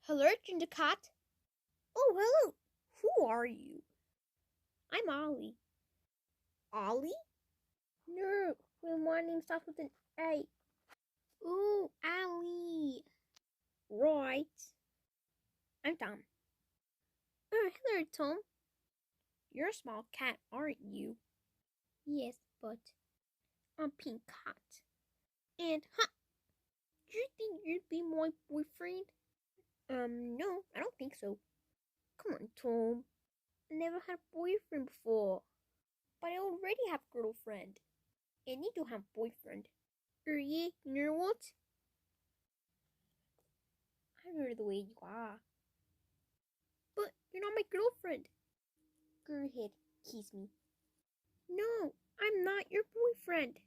Hello, Cat. Oh, hello. Who are you? I'm Ollie. Ollie? No, my name starts with an A. Ooh, Ollie. Right. I'm Tom. Oh, hello, Tom. You're a small cat, aren't you? Yes, but I'm Pink Cat. And, do you think you'd be my boyfriend? No, I don't think so. Come on, Tom. I never had a boyfriend before. But I already have a girlfriend. I need to have a boyfriend. Yeah, you know what? I know the way you are. But you're not my girlfriend. Go ahead, kiss me. No, I'm not your boyfriend.